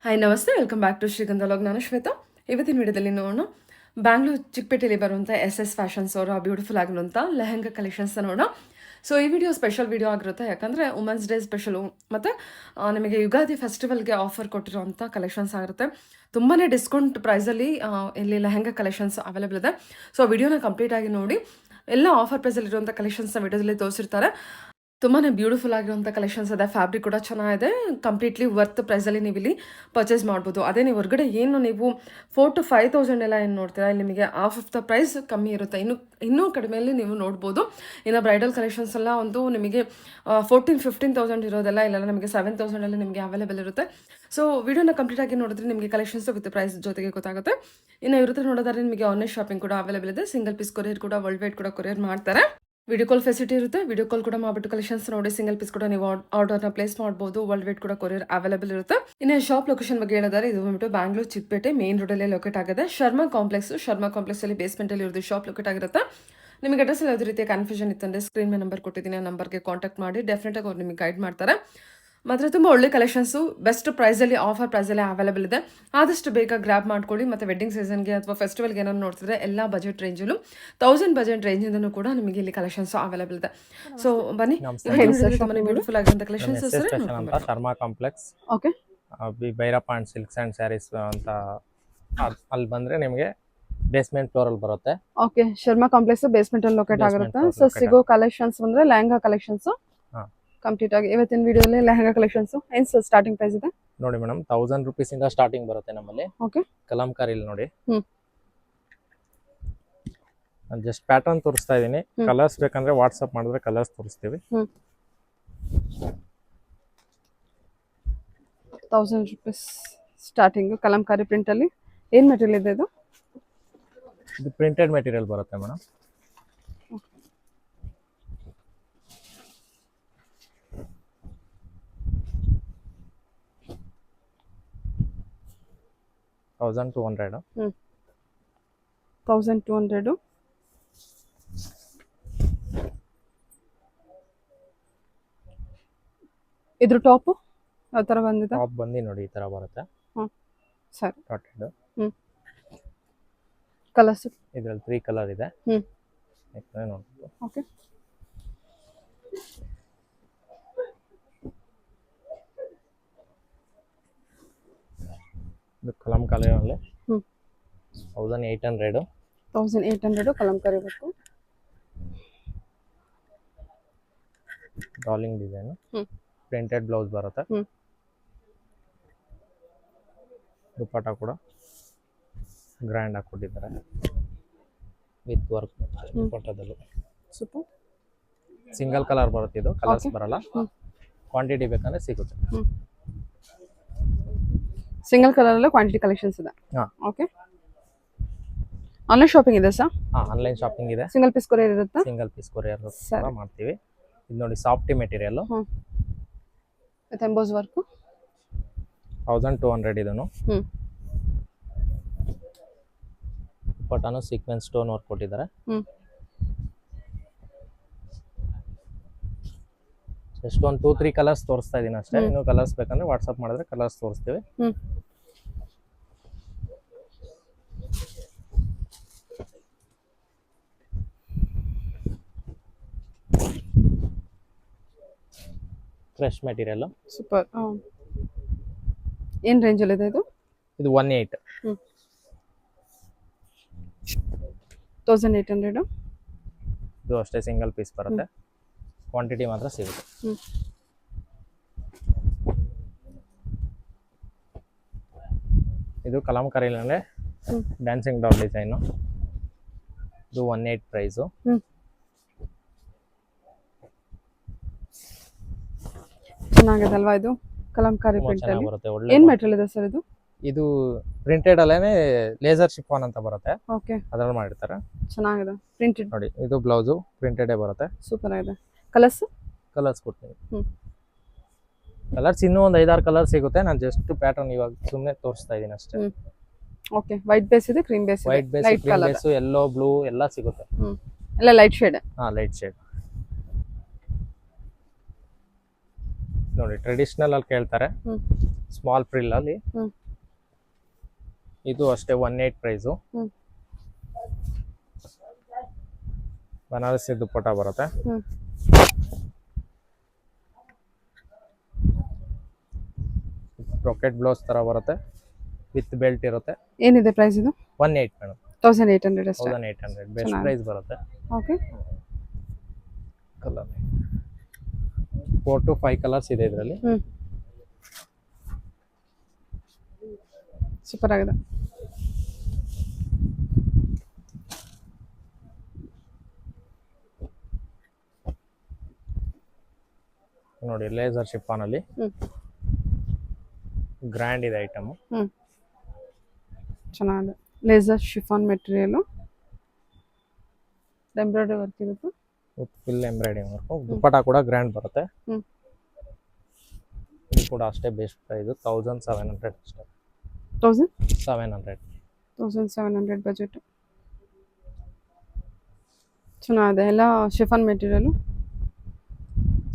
Hi ನಮಸ್ತೆ, welcome back to ಶ್ರೀಗಂಧ vlog. ನಾನು ಶ್ವೇತಾ. ಇವತ್ತಿನ ವಿಡಿಯೋದಲ್ಲಿ ನೋಡೋಣ ಬ್ಯಾಂಗ್ಳೂರ್ ಚಿಕ್ಕಪೇಟೆಯಲ್ಲಿ ಬರುವಂಥ ಎಸ್ ಫ್ಯಾಷನ್ಸ್ ಅವರ ಬ್ಯೂಟಿಫುಲ್ ಆಗಿರುವಂಥ ಲೆಹಂಗಾ ಕಲೆಕ್ಷನ್ಸ್ ನೋಡೋಣ. ಸೊ ಈ ವಿಡಿಯೋ ಸ್ಪೆಷಲ್ ವಿಡಿಯೋ ಆಗಿರುತ್ತೆ, ಯಾಕಂದರೆ ವುಮೆನ್ಸ್ ಡೇ ಸ್ಪೆಷಲು ಮತ್ತು ನಿಮಗೆ ಯುಗಾದಿ ಫೆಸ್ಟಿವಲ್ಗೆ ಆಫರ್ ಕೊಟ್ಟಿರೋಂಥ ಕಲೆಕ್ಷನ್ಸ್ ಆಗಿರುತ್ತೆ. ತುಂಬಾ ಡಿಸ್ಕೌಂಟ್ ಪ್ರೈಸಲ್ಲಿ ಇಲ್ಲಿ ಲೆಹಂಗಾ ಕಲೆಕ್ಷನ್ಸ್ ಅವೈಲೇಬಲ್ ಇದೆ. ಸೊ ವಿಡಿಯೋನ ಕಂಪ್ಲೀಟಾಗಿ ನೋಡಿ. ಎಲ್ಲ ಆಫರ್ ಪ್ರೈಸಲ್ಲಿರುವಂಥ ಕಲೆಕ್ಷನ್ಸ್ನ ವಿಡಿಯೋದಲ್ಲಿ ತೋರಿಸಿರ್ತಾರೆ. ತುಂಬಾ ಬ್ಯೂಟಿಫುಲ್ ಆಗಿರುವಂಥ ಕಲೆಕ್ಷನ್ಸ್ ಇದೆ. ಫ್ಯಾಬ್ರಿಕ್ ಕೂಡ ಚೆನ್ನಾಗಿದೆ. ಕಂಪ್ಲೀಟ್ಲಿ ವರ್ತ್ ಪ್ರೈಸಲ್ಲಿ ನೀವು ಇಲ್ಲಿ ಪರ್ಚೇಸ್ ಮಾಡ್ಬೋದು. ಅದೇ ನೀವು ಹೊರಗಡೆ ಏನು ನೀವು 4,000 to 5,000 ಎಲ್ಲ ಏನು ನೋಡ್ತೀರಾ, ಇಲ್ಲಿ ನಿಮಗೆ ಹಾಫ್ ಆಫ್ ದ ಪ್ರೈಸ್ ಕಮ್ಮಿ ಇರುತ್ತೆ. ಇನ್ನೂ ಕಡಿಮೆಯಲ್ಲಿ ನೀವು ನೋಡ್ಬೋದು. ಇನ್ನು ಬ್ರೈಡಲ್ ಕಲೆಕ್ಷನ್ಸ್ ಎಲ್ಲ ಒಂದು ನಿಮಗೆ 14,000-15,000 ಇರೋದೆಲ್ಲ ಇಲ್ಲೆಲ್ಲ ನಿಮಗೆ 7,000 ನಿಮಗೆ ಅವೈಲೇಬಲ್ ಇರುತ್ತೆ. ಸೊ ವಿಡಿಯೋನ ಕಂಪ್ಲೀಟಾಗಿ ನೋಡಿದ್ರೆ ನಿಮಗೆ ಕಲೆಕ್ಷನ್ಸ್ ವಿತ್ ಪ್ರೈಸ್ ಜೊತೆಗೆ ಗೊತ್ತಾಗುತ್ತೆ. ಇನ್ನು ಇವ್ರ ನೋಡೋದಾದ್ರೆ ನಿಮಗೆ ಆನ್ಲೈನ್ ಶಾಪಿಂಗ್ ಕೂಡ ಅವೈಲೇಬಲ್ ಇದೆ. ಸಿಂಗಲ್ ಪೀಸ್ ಕೊರಿಯರ್ ಕೂಡ ವರ್ಲ್ಡ್ ವೈಡ್ ಕೂಡ ಕೊರಿಯರ್ ಮಾಡ್ತಾರೆ. ವಿಡಿಯೋ ಕಾಲ್ ಫೆಸಿಲಿಟಿ ಇರುತ್ತೆ. ವಿಡಿಯೋ ಕಾಲ್ ಕೂಡ ಮಾಡಿಬಿಟ್ಟು ಕಲೆಕ್ಷನ್ಸ್ ನೋಡಿ ಸಿಂಗಲ್ ಪೀಸ್ ಕೂಡ ನೀವು ಆರ್ಡರ್ನ ಪ್ಲೇಸ್ ಮಾಡ್ಬೋದು. ವರ್ಲ್ಡ್ ವೈಡ್ ಕೂಡ ಕೊರಿಯರ್ ಅವೈಲೇಬಲ್ ಇರುತ್ತೆ. ಇನ್ನು ಶಾಪ್ ಲೊಕೇಶನ್ ಬಗ್ಗೆ ಹೇಳಿದರೆ ಇದು ಬಂದ್ಬಿಟ್ಟು ಬ್ಯಾಂಗ್ಳೂರ್ ಚಿಕ್ಕಪೇಟೆ ಮೇನ್ ರೋಡಲ್ಲೇ ಲೊಕೇಟ್ ಆಗಿದೆ. ಶರ್ಮಾ ಕಾಂಪ್ಲೆಕ್ಸ್ ಅಲ್ಲಿ ಬೇಸ್ಮೆಂಟ್ ಅಲ್ಲಿ ಇರೋದು ಶಾಪ್ ಲೊಕೇಟ್ ಆಗಿರುತ್ತೆ. ನಿಮಗೆ ಅಡ್ರೆಸ್ ಯಾವುದೇ ರೀತಿಯ ಕನ್ಫ್ಯೂಷನ್ ಇತ್ತಂದ್ರೆ ಸ್ಕ್ರೀನ್ ಮೇಲೆ ನಂಬರ್ ಕೊಟ್ಟಿದ್ದೀನಿ, ಆ ನಂಬರ್ಗೆ ಕಾಂಟ್ಯಾಕ್ಟ್ ಮಾಡಿ. ಡೆಫಿನೆಟ್ ಆಗಿ ಅವ್ರು ನಿಮಗೆ ಗೈಡ್ ಮಾಡ್ತಾರೆ. ಮಾತ್ರ ತುಂಬ ಒಳ್ಳೆ ಕಲೆಕ್ಷನ್ಸು ಬೆಸ್ಟ್ ಪ್ರೈಸಲ್ಲಿ ಆಫರ್ ಪ್ರೈಸಲ್ಲಿ ಅವೈಲೇಬಲ್ ಇದೆ. ಆದಷ್ಟು ಬೇಗ ಗ್ರ್ಯಾಬ್ ಮಾಡ್ಕೊಳ್ಳಿ. ಮತ್ತು ವೆಡ್ಡಿಂಗ್ ಸೀಸನ್ಗೆ ಅಥವಾ ಫೆಸ್ಟಿವಲ್ಗೆ ಏನಾದ್ರು ನೋಡ್ತಿದ್ರೆ ಎಲ್ಲ ಬಜೆಟ್ ರೇಂಜಲ್ಲೂ 1000 ಬಜೆಟ್ ರೇಂಜಿಂದನೂ ಕೂಡ ನಿಮಗೆ ಇಲ್ಲಿ ಕಲೆಕ್ಷನ್ಸ್ ಅವೈಲೇಬಲ್ ಇದೆ. ಸೊ ಬನ್ನಿ, ಬ್ಯೂಟಿಫುಲ್ ಆಗಿರುವಂಥ collections Sharma complex. Okay, Bhyrappa and silks and saris ಅಂತ ಅಲ್ಲಿ ಬಂದ್ರೆ ನಿಮಗೆ ಬೇಸ್ಮೆಂಟ್ ಫ್ಲೋರ್ ಅಲ್ಲಿ ಬರುತ್ತೆ. ಓಕೆ, ಶರ್ಮಾ ಕಾಂಪ್ಲೆಕ್ಸ್ ಬೇಸ್ಮೆಂಟ್ ಅಲ್ಲಿ ಲೊಕೇಟ್ ಆಗಿರುತ್ತೆ. ಸೊ ಸಿಗೋ ಕಲೆಕ್ಷನ್ಸ್ ಬಂದ್ರೆ ಲೆಹಂಗಾ ಕಲೆಕ್ಷನ್ಸ್ ಕಂಪ್ಲೀಟ್ ಆಗಿ ಇವತ್ತಿನ ವಿಡಿಯೋಲಿ ಲೆಹಂಗಾ ಕಲೆಕ್ಷನ್ಸ್ ಏನು ಸರ್ ಸ್ಟಾರ್ಟಿಂಗ್ ಪ್ರೈಸ್ ಇದೆ ನೋಡಿ ಮೇಡಮ್. 1000 rupees ಇಂದ ಸ್ಟಾರ್ಟಿಂಗ್ ಬರುತ್ತೆ ನಮ್ಮಲ್ಲಿ. ಓಕೆ, ಕಲಂಕಾರಿ ಇಲ್ಲಿ ನೋಡಿ. ನಾನು ಜಸ್ಟ್ ಪ್ಯಾಟರ್ನ್ ತೋರಿಸ್ತಾ ಇದ್ದೀನಿ. ಕಲರ್ಸ್ ಬೇಕಂದ್ರೆ ವಾಟ್ಸ್ಆಪ್ ಮಾಡಿದ್ರೆ ಕಲರ್ಸ್ ತೋರಿಸ್ತೀವಿ. 1000 rupees ಸ್ಟಾರ್ಟಿಂಗ್ ಕಲಂಕಾರಿ ಪ್ರಿಂಟ್ ಅಲ್ಲಿ. ಏನು ಮೆಟೀರಿಯಲ್ ಇದೆ ಇದು? ಇದು ಪ್ರಿಂಟೆಡ್ ಮೆಟೀರಿಯಲ್ ಬರುತ್ತೆ ಮೇಡಮ್. $1,200. 1,200. ಇದ್ರ ಟಾಪ್ ಯಾವ ತರ ಬಂದಿದೆ? ಟಾಪ್ ಬಂದು ನೋಡಿ ಈ ತರ ಬರುತ್ತೆ. ಸರಿ, ಡಾಟೆಡ್. ಕಲರ್ಸ್ ಇದರಲ್ಲಿ 3 ಕಲರ್ ಇದೆ. ನೋಡಿ. ಓಕೆ, ಇದು ಕಲಂಕಾರಿಯಲ್ಲಿ 1,800. 1,800 ಕಲಂಕಾರಿ ಬೇಕು. ಡಾಲಿಂಗ್ ಡಿಸೈನ್, ಪ್ರಿಂಟೆಡ್ ಬ್ಲೌಸ್ ಬರುತ್ತೆ. ದುಪ್ಪಟ್ಟ ಕೂಡ ಗ್ರ್ಯಾಂಡ್ ಆಗಿ ಕೊಟ್ಟಿದ್ದಾರೆ ವಿತ್ ವರ್ಕ್ ದುಪ್ಪಟ್ಟದಲ್ಲಿ. ಸೂಪರ್. ಸಿಂಗಲ್ ಕಲರ್ ಬರುತ್ತೆ, ಇದು ಕಲರ್ಸ್ ಬರಲ್ಲ. ಕ್ವಾಂಟಿಟಿ ಬೇಕಂದ್ರೆ ಸಿಗುತ್ತೆ. ಸಿಂಗಲ್ ಕಲರ್ ಅಲ್ಲಿ ಕ್ವಾಂಟಿಟಿ ಕಲೆಕ್ಷನ್ಸ್ ಇದೆ. ಓಕೆ, ಆನ್ಲೈನ್ ಶಾಪಿಂಗ್ ಇದೆ ಸರ್? ಆನ್ಲೈನ್ ಶಾಪಿಂಗ್ ಇದೆ. ಸಿಂಗಲ್ ಪೀಸ್ ಕೊರಿಯರ್ ಇರುತ್ತೆ. ಸಿಂಗಲ್ ಪೀಸ್ ಕೊರಿಯರ್ ಮಾಡ್ತೀವಿ. ಇದು ನೋಡಿ softy material with emboss work. 1,200 ಇದನ್ನು. ದುಪ್ಪಟ್ಟನು ಸೀಕ್ವೆನ್ಸ್ ಸ್ಟೋನ್ ವರ್ಕ್ ಕೊಟ್ಟಿದ್ದಾರೆ. ಜಸ್ಟ್ ಒಂದು 2-3 ಕಲರ್ಸ್ ತೋರಿಸ್ತಾ ಇದೀನಿ ಅಷ್ಟೇ. ಇನ್ನು ಕಲರ್ಸ್ ಬೇಕಂದ್ರೆ ವಾಟ್ಸ್ಆಪ್ ಮಾಡಿದ್ರೆ ಕಲರ್ಸ್ ತೋರಿಸ್ತೀವಿ. Fresh material. ಸೂಪರ್. ಏನು ರೇಂಜ್ ಅಲ್ಲಿ ಇದೆ ಇದು? ಇದು 1,800. 1,800. ಇದು ಅಷ್ಟೇ ಸಿಂಗಲ್ ಪೀಸ್ ಬರುತ್ತೆ. ಕ್ವಾಂಟಿಟಿ ಮಾತ್ರ ಸಿಗುತ್ತೆ. ಇದು ಕಲಂಕಾರಿಲೇ ಡ್ಯಾನ್ಸಿಂಗ್ ಡಾಲ್ ಡಿಸೈನು. ಇದು 1,800 ಪ್ರೈಸು. ಚೆನ್ನಾಗಿದೆ ಅಲ್ವಾ ಇದು? ಕಲಂಕಾರಿ ಪ್ರಿಂಟ್ ಅಲ್ಲಿ ಬರುತ್ತೆ. ಏನು ಮೆಟೀರಿಯಲ್ ಇದೆ ಸರ್ ಇದು? ಇದು ಪ್ರಿಂಟೆಡ್ ಅಲ್ಲೇನೆ ಲೇಸರ್ ಶಿಫಾನ್ ಅಂತ ಬರುತ್ತೆ. ಓಕೆ, ಅದರಲ್ಲಿ ಮಾಡಿರ್ತಾರೆ. ಚೆನ್ನಾಗಿದೆ ಪ್ರಿಂಟೆಡ್ ನೋಡಿ. ಇದು ಬ್ಲೌಸು ಪ್ರಿಂಟೆಡ್ ಬರುತ್ತೆ. ಸೂಪರ್ ಆಗಿದೆ. ಕಲರ್ಸ್ ಕೊಡ್ತೀನಿ. ಕಲರ್ಸ್ ಇನ್ನೂ ಒಂದು 5-6 ಕಲರ್ ಸಿಗುತ್ತೆ. ನಾನು ಜಸ್ಟ್ ಪ್ಯಾಟರ್ನ್ ಇವಾಗ ಸುಮ್ಮನೆ ತೋರಿಸ್ತಾ ಇದ್ದೀನಿ ಅಷ್ಟೇ. ಓಕೆ, ವೈಟ್ ಬೇಸ್ ಇದೆ, ಕ್ರೀಮ್ ಬೇಸ್ ಇದೆ. White base, cream base, yellow, blue ಎಲ್ಲ ಸಿಗುತ್ತೆ. ಎಲ್ಲ ಲೈಟ್ ಶೇಡ್. ಲೈಟ್ ಶೇಡ್ ನೋಡಿ. ಟ್ರೆಡಿಷನಲ್ ಅಲ್ಲಿ ಕೇಳ್ತಾರೆ. ಸ್ಮಾಲ್ ಫ್ರಿಲ್ ಅಲ್ಲಿ. ಹ್ಮ್ ಇದು ಅಷ್ಟೇ 18 ಪ್ರೈಸು. ಹ್ಮ್ ಬನಾರಸಿ ದುಪ್ಪಟ್ಟ ಬರುತ್ತೆ. ಹ್ಮ್ ರಾಕೆಟ್ ಬ್ಲೌಸ್ ತರ ಬರುತ್ತೆ, ವಿತ್ ಬೆಲ್ಟ್ ಇರುತ್ತೆ. ಏನಿದೆ ಪ್ರೈಸ್ ಇದು? 18 ಮೇಡಮ್, 1800 ಅಷ್ಟೇ. 1800 ಬೆಸ್ಟ್ ಚೆನ್ನಾಗಿ. ಪ್ರೈಸ್ ಬರುತ್ತೆ. ಓಕೆ. ಕಲರ್ 4 to 5 ಕಲರ್ಸ್ ಇದೆ ಇದರಲ್ಲಿ. ಹ್ಮ್ ಸೂಪರ್ ಆಗಿದೆ. ನೋಡಿ ಲೇಸರ್ ಶಿಫಾನ್ ಅಲ್ಲಿ ಹ್ಮ್ ಗ್ರ್ಯಾಂಡ್ ಇದೆ ಐಟಮ್. ಹ್ಮ್ ಚೆನ್ನಾಗಿದೆ. Laser chiffon material, embroidery work ಇರುತ್ತೆ. Full embroiding work. ದುಪ್ಪಟ್ಟ ಕೂಡ ಗ್ರ್ಯಾಂಡ್ ಬರುತ್ತೆ. ಹ್ಮ್ ಇದು ಕೂಡ ಅಷ್ಟೇ ಬೆಸ್ಟ್ ಪ್ರೈಸ್ 1700 ಅಷ್ಟೇ. 1700 ಬಜೆಟ್. ಚೆನ್ನಾಗಿದೆ ಎಲ್ಲ ಶಿಫಾನ್ ಮೆಟೀರಿಯಲು.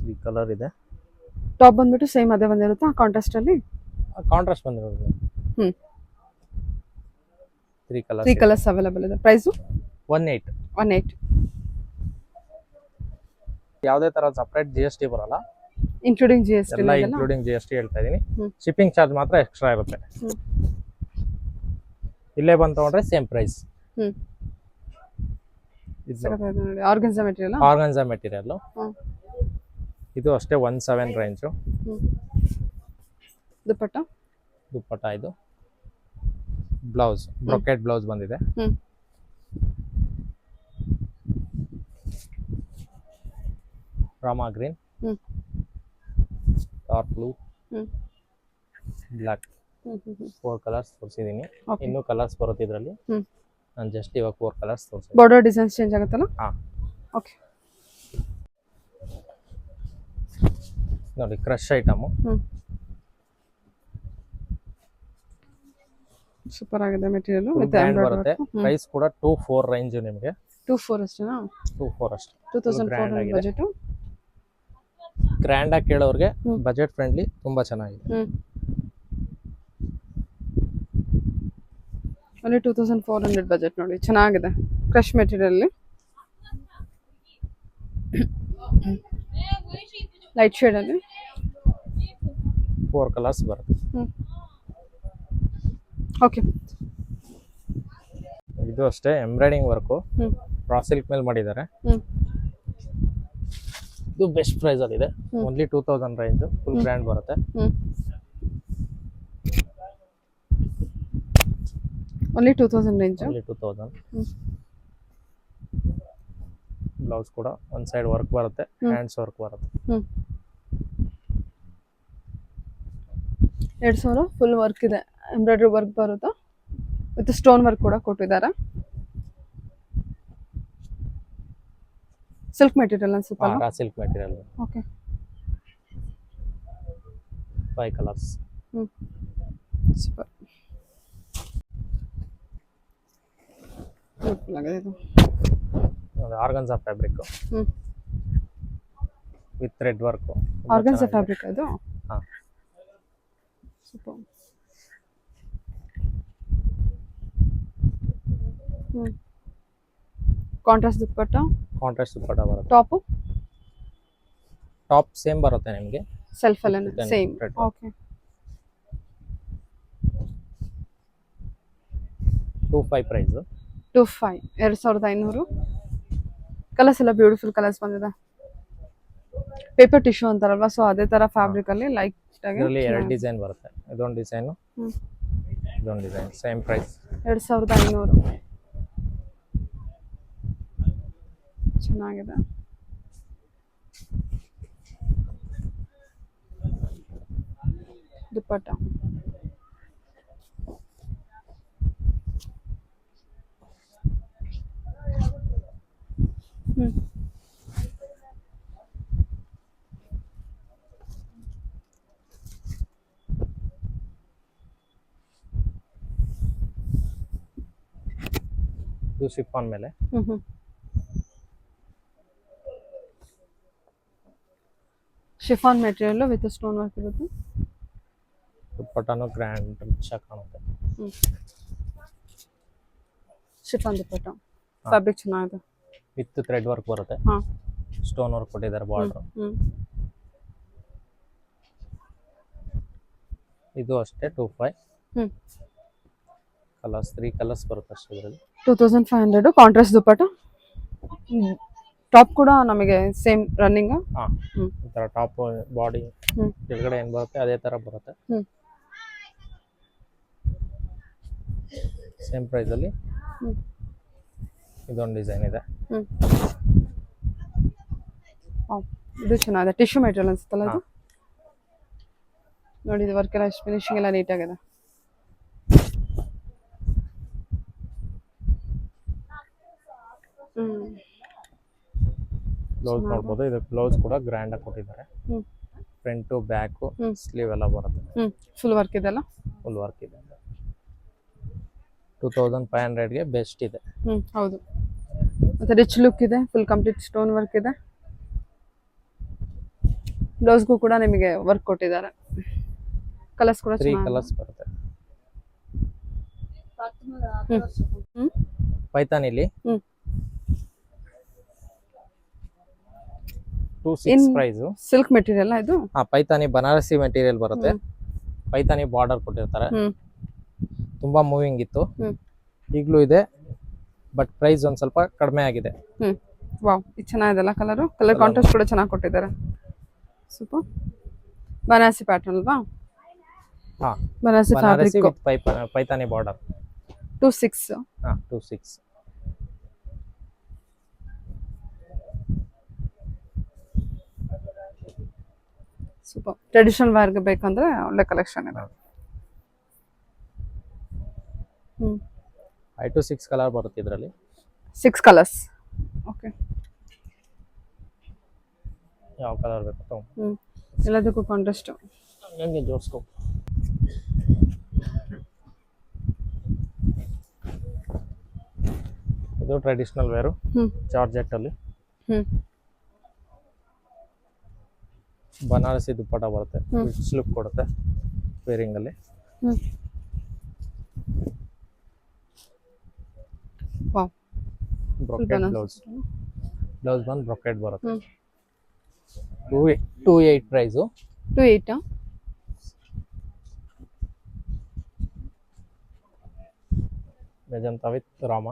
ಈ ಕಲರ್ ಇದೆ. ಟಾಪ್ ಬಂದ್ಬಿಟ್ಟು ಸೇಮ್ ಅದೇ ಬಂದಿರುತ್ತಾ ಕಾಂಟ್ರಾಸ್ಟ್ ಅಲ್ಲಿ? ಕಾಂಟ್ರಾಸ್ಟ್ ಬಂದಿರೋದು. ಹ್ಮ್ 3 3 ಕಲರ್ಸ್. ಕಲರ್ಸ್ ಅವೈಲೇಬಲ್ ಇದೆ. ಪ್ರೈಸು 18. 18. ಯಾವುದೇ ತರ ಸಪರೇಟ್ GST ಬರಲ್ಲ, ಇನ್ಕ್ಲೂಡಿಂಗ್ GST ಎಲ್ಲ ಇದೆಲ್ಲ? ಇನ್ಕ್ಲೂಡಿಂಗ್ GST ಹೇಳ್ತಾ ಇದೀನಿ. ಹ್ಮ್ ಶಿಪ್ಪಿಂಗ್ ಚಾರ್ಜ್ ಮಾತ್ರ ಎಕ್ಸ್ಟ್ರಾ ಇರುತ್ತೆ. ಹ್ಮ್ ಇಲ್ಲೇ ಬಂದು ತಗೊಂಡ್ರೆ ಸೇಮ್ ಪ್ರೈಸ್. ಹ್ಮ್ ಇದು ಸಖತ್ತಾಗಿದೆ ನೋಡಿ. Organza material. Organza material. Hmm ಇದು ಅಷ್ಟೇ 17 ರೇಂಜು. ಹ್ಮ್ ದುಪ್ಪಟ್ಟ. ದುಪ್ಪಟ್ಟ ಇದು. ಬ್ಲೌಸ್ ಬ್ರೊಕೆಟ್ ಬ್ಲೌಸ್ ಬಂದಿದೆ. ಹ್ಮ್ ರಾಮಾ ಗ್ರೀನ್, ಹ್ಮ್ ಡಾರ್ಕ್ ಬ್ಲೂ, ಹ್ಮ್ ಬ್ಲ್ಯಾಕ್, ಹ್ಮ್ ಹ್ಮ್ 4 ಕಲರ್ಸ್ ತೋರಿಸಿದ್ದೀನಿ. ಓಕೆ. ಇನ್ನೂ ಕಲರ್ಸ್ ಬರುತ್ತೆ ಇದರಲ್ಲಿ. ಹ್ಮ್ ನಾನು ಜಸ್ಟ್ ಇವಾಗ 4 ಕಲರ್ಸ್ ತೋರಿಸಿದ್ದೀನಿ. ಬಾರ್ಡರ್ ಡಿಸೈನ್ಸ್ ಚೇಂಜ್ ಆಗುತ್ತಲ್ಲ? ಹಾ ಓಕೆ. ನೋಡಿ ಕ್ರಶ್ ಐಟಮು. ಹ್ಮ್ ಸೂಪರ್ ಆಗಿದೆ ಮೆಟೀರಿಯಲ್ ವಿತ್ ಗ್ರ್ಯಾಂಡ್ ಎಂಬ್ರಾಯ್ಡ್ರಿ ಬರುತ್ತೆ. ವರ್ಕ್. ಪ್ರೈಸ್ ಕೂಡ 24 ರೇಂಜ್ ನಿಮಗೆ. 24 ಅಷ್ಟೇನಾ? 24 ಅಷ್ಟೇ. 2400 ಬಜೆಟ್. ಗ್ರ್ಯಾಂಡ್ ಆಗಿ ಕೇಳೋರಿಗೆ ಹ್ಮ್. ಬಜೆಟ್ ಫ್ರೆಂಡ್ಲಿ, ತುಂಬಾ ಚೆನ್ನಾಗಿದೆ. ಹ್ಮ್ ಅಲ್ಲಿ 2400 ಬಜೆಟ್ ನೋಡಿ. ಚೆನ್ನಾಗಿದೆ ಕ್ರಶ್ ಮೆಟೀರಿಯಲ್. ಲೈಟ್ ಶೇಡ್ ಅಲ್ಲಿ. 4 ಕಲರ್ಸ್ ಬರುತ್ತೆ. Hmm okay. ಇದು ಅಷ್ಟೇ embroiding work, hmm raw silk ಮೇಲೆ ಮಾಡಿದ್ದಾರೆ. ಹ್ಮ್ ಇದು ಬೆಸ್ಟ್ ಪ್ರೈಸ್ ಅಲ್ಲಿ ಇದೆ. Hmm. Only 2000 range. Full grand ಬರುತ್ತೆ. Hmm only 2000 range. Only 2000. Hmm blouse ಕೂಡ ಒಂದ್ ಸೈಡ್ ವರ್ಕ್ ಬರುತ್ತೆ, ಹ್ಮ್. ಹ್ಯಾಂಡ್ಸ್ ವರ್ಕ್ ಬರುತ್ತೆ. ಹ್ಮ್ 2000 ಫುಲ್ ವರ್ಕ್ ಇದೆ. ಎಂಬ್ರಾಯ್ಡ್ರಿ ವರ್ಕ್ ಬರುತ್ತಾ ವಿತ್ ಸ್ಟೋನ್ ವರ್ಕ್ ಕೂಡ ಕೊಟ್ಟಿದ್ದಾರೆ. ಸಿಲ್ಕ್ ಮೆಟೀರಿಯಲ್ ಅನ್ಸುತ್ತಲ್ಲ? Raw silk material. Okay. 5 colours. Hmm super. Beautiful ಆಗಿದೆ ಇದು. Organza fabric hmm with red work. Organza fabric ಇದು. ಹಾ super. Hmm contrast dupatta. Contrast dupatta ಬರುತ್ತೆ. ಟಾಪು ಟಾಪ್ ಸೇಮ್ ಬರುತ್ತೆ ನಿಮಗೆ. ಸೆಲ್ಫ್ ಅಲ್ಲೇನೆ Then same. red. Okay. 25 price. 25 2500. Colours ಎಲ್ಲ ಬ್ಯೂಟಿಫುಲ್ ಕಲರ್ಸ್ ಬಂದಿದೆ. ಪೇಪರ್ ಟಿಶ್ಯೂ ಅಂತಾರಲ್ವಾ, ಸೊ ಅದೇ ತರ ಫ್ಯಾಬ್ರಿಕ್ ಅಲ್ಲಿ ಲೈಟ್ ಆಗಿ. ಇದರಲ್ಲಿ 2 ಡಿಸೈನ್ ಬರುತ್ತೆ. ಇದೊಂದು ಡಿಸೈನ್, ಹ್ಮ್ ಇದೊಂದು ಡಿಸೈನ್. Same price. 2500. ಚೆನ್ನಾಗಿದೆ. ದುಪ್ಪಟ್ಟ. ಹ್ಮ್ ಇದು ಶಿಫಾನ್ ಮೇಲೆ. Hmm chiffon material with stone work ಇರುತ್ತೆ. ದುಪ್ಪಟ್ಟನು ಗ್ರ್ಯಾಂಡ್ ರಿಚ್ ಆಗಿ ಕಾಣುತ್ತೆ. ಶಿಫಾನ್ ದುಪ್ಪಟ್ಟ ಫ್ಯಾಬ್ರಿಕ್ ಚೆನ್ನಾಗಿದೆ. ವಿತ್ ಥ್ರೆಡ್ ವರ್ಕ್ ಬರುತ್ತೆ, ಹಾಂ ಸ್ಟೋನ್ ವರ್ಕ್ ಕೊಟ್ಟಿದ್ದಾರೆ ಬಾರ್ಡರ್. ಇದು ಅಷ್ಟೇ 2500. ಹ್ಞೂ ಕಲರ್ಸ್ 3 ಕಲರ್ಸ್ ಬರುತ್ತೆ ಅಷ್ಟೇ ಇದರಲ್ಲಿ. 2500 ಕಾಂಟ್ರಾಸ್ಟ್ ದುಪ್ಪಟ್ಟ. ಟಾಪ್ ಕೂಡ ನಮಗೆ ಸೇಮ್ ರನ್ನಿಂಗ್. ಹಾಂ ಈ ಥರ ಟಾಪ್ ಬಾಡಿ ಕೆಳಗಡೆ ಏನು ಬರುತ್ತೆ ಅದೇ ಥರ ಬರುತ್ತೆ. ಸೇಮ್ ಪ್ರೈಸಲ್ಲಿ ಇದೊಂದು ಡಿಸೈನ್ ಇದೆ. ಇದು ಚೆನ್ನಾಗಿದೆ, ಟಿಶ್ಯೂ ಮೆಟೀರಿಯಲ್ ಅನ್ಸುತ್ತಲ್ಲ ಇದು. ನೋಡಿ ಇದು ವರ್ಕ್ ಎಲ್ಲ ಫಿನಿಶಿಂಗ್ ಎಲ್ಲ ನೀಟಾಗಿದೆ. ಬ್ಲೌಸ್ ನೋಡ್ಬೋದು, ಇದು ಬ್ಲೌಸ್ ಕೂಡ ಗ್ರ್ಯಾಂಡ್ ಆಗಿ ಕೊಟ್ಟಿದ್ದಾರೆ. ಫ್ರಂಟು ಬ್ಯಾಕು ಸ್ಲೀವ್ ಎಲ್ಲ ಬರುತ್ತೆ. ಫುಲ್ ವರ್ಕ್ ಇದೆಲ್ಲ. ಫುಲ್ ವರ್ಕ್ ಇದೆ. 2500ಗೆ ಬೆಸ್ಟ್ ಇದೆ. ಹೌದು. ಮತ್ತೆ ರಿಚ್ ಲುಕ್ ಇದೆ, ಫುಲ್ ಕಂಪ್ಲೀಟ್ ಸ್ಟೋನ್ ವರ್ಕ್ ಇದೆ. ಬ್ಲೌಸ್ಗೂ ಕೂಡ ನಿಮಗೆ ವರ್ಕ್ ಕೊಟ್ಟಿದ್ದಾರೆ. ಕಲರ್ಸ್ ಕೂಡ 3 ಕಲರ್ಸ್ ಬರುತ್ತೆ. ಪೈತಾನಿಲಿ 26 ಪ್ರೈಸು. ಸಿಲ್ಕ್ ಮೆಟೀರಿಯಲ್ ಇದು. ಪೈತಾನಿ ಬನಾರಸಿ ಮೆಟೀರಿಯಲ್ ಬರುತ್ತೆ. ಪೈತಾನಿ ಬಾರ್ಡರ್ ಕೊಟ್ಟಿರ್ತಾರೆ. ತುಂಬಾ ಮೂವಿಂಗ್ ಇತ್ತು, ಈಗಲೂ ಇದೆ, ಬಟ್ ಪ್ರೈಸ್ ಒಂದ್ ಸ್ವಲ್ಪ ಕಡಿಮೆ ಆಗಿದೆ. ವಾವ್, ಇದು ಚೆನ್ನಾಗಿದೆಲ್ಲ ಕಲರು. ಕಲರ್ ಕಾಂಟ್ರಾಸ್ಟ್ ಕೂಡ ಚೆನ್ನಾಗಿ ಕೊಟ್ಟಿದ್ದಾರೆ. ಸೂಪರ್. ಬನಾರಸಿ ಪ್ಯಾಟರ್ನ್ ಅಲ್ವಾ? ಹಾ, Banarasi Banarasi fabric. With Paithani border. 26. 26. Super. Traditional ವೇರ್ಗೆ ಬೇಕಂದ್ರೆ ಒಳ್ಳೆ ಕಲೆಕ್ಷನ್ ಇದೆ. 5 to 6 ಕಲರ್ ಬರುತ್ತೆ ಇದರಲ್ಲಿ. 6 ಕಲರ್ಸ್. ಓಕೆ. ಯಾವ ಕಲರ್ ಬೇಕು ತಗೋ. ಎಲ್ಲದಕ್ಕೂ ಕಾಂಟ್ರಾಸ್ಟ್. ಹಂಗೆ ಜೋಡಿಸ್ಕೊ. ಇದು ಟ್ರೆಡಿಷನಲ್ ವೇರು, ಜಾರ್ಜೆಟ್ ಅಲ್ಲಿ. ಬನಾರಸಿ ದುಪ್ಪಟ್ಟ ಬರುತ್ತೆ, ರಿಚ್ ಲುಕ್ ಕೊಡುತ್ತೆ ವೇರಿಂಗ್ ಅಲ್ಲಿ. ವಾವ್. ಬ್ರೊಕೆಟ್ ಬ್ಲೌಸ್ ಬಂದು ಬ್ರೊಕೆಟ್ ಬರುತ್ತೆ. 28 price. 28. Magenta with Rama,